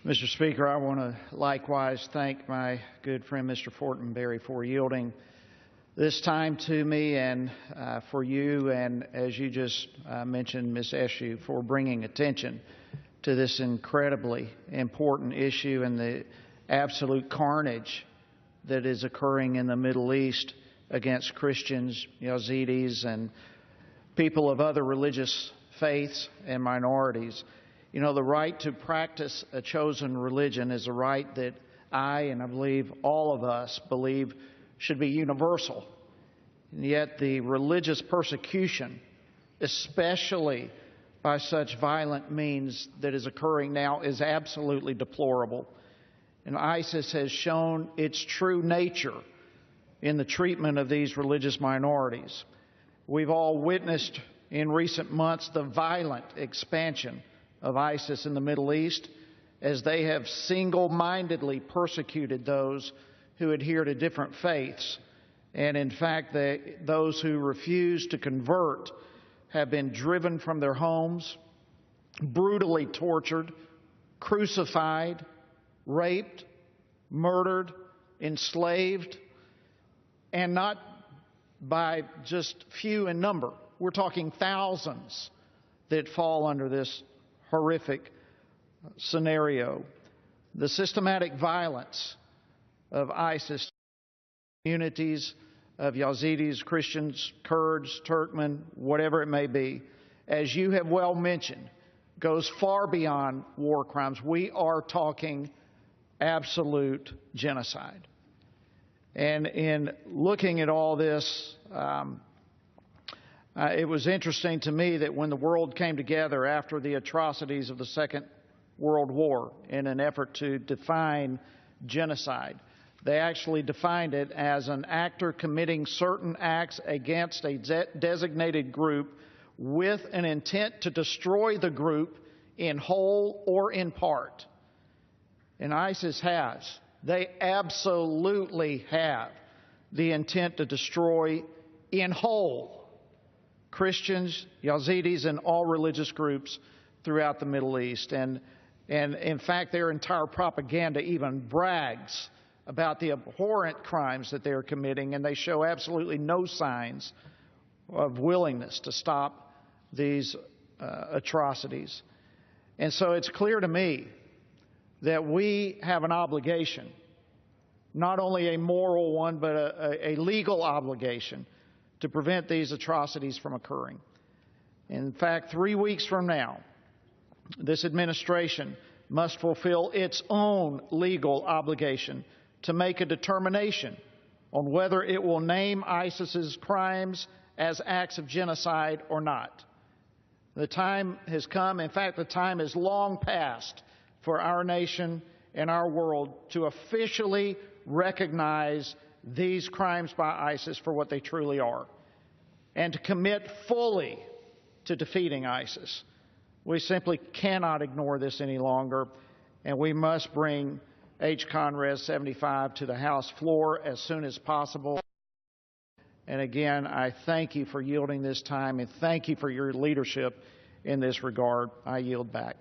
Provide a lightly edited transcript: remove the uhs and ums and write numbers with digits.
Mr. Speaker, I want to likewise thank my good friend Mr. Fortenberry for yielding this time to me and for you, and as you just mentioned, Ms. Eshoo, for bringing attention to this incredibly important issue and the absolute carnage that is occurring in the Middle East against Christians, Yazidis, and people of other religious faiths and minorities. You know, the right to practice a chosen religion is a right that I, and I believe all of us, believe should be universal. And yet the religious persecution, especially by such violent means that is occurring now, is absolutely deplorable. And ISIS has shown its true nature in the treatment of these religious minorities. We've all witnessed in recent months the violent expansion of ISIS in the Middle East as they have single-mindedly persecuted those who adhere to different faiths. And in fact, those who refuse to convert have been driven from their homes, brutally tortured, crucified, raped, murdered, enslaved, and not by just few in number. We're talking thousands that fall under this horrific scenario. The systematic violence of ISIS communities of Yazidis, Christians, Kurds, Turkmen, whatever it may be, as you have well mentioned, goes far beyond war crimes. We are talking absolute genocide. And in looking at all this, it was interesting to me that when the world came together after the atrocities of the Second World War in an effort to define genocide, they actually defined it as an actor committing certain acts against a designated group with an intent to destroy the group in whole or in part. And ISIS has. They absolutely have the intent to destroy in whole Christians, Yazidis, and all religious groups throughout the Middle East. And in fact, their entire propaganda even brags about the abhorrent crimes that they are committing, and they show absolutely no signs of willingness to stop these atrocities. And so it's clear to me that we have an obligation, not only a moral one, but a legal obligation to prevent these atrocities from occurring. In fact, 3 weeks from now, this administration must fulfill its own legal obligation to make a determination on whether it will name ISIS's crimes as acts of genocide or not. The time has come, in fact, the time is long past for our nation and our world to officially recognize these crimes by ISIS for what they truly are, and to commit fully to defeating ISIS. We simply cannot ignore this any longer, and we must bring H-Con Res 75 to the House floor as soon as possible. And again, I thank you for yielding this time, and thank you for your leadership in this regard. I yield back.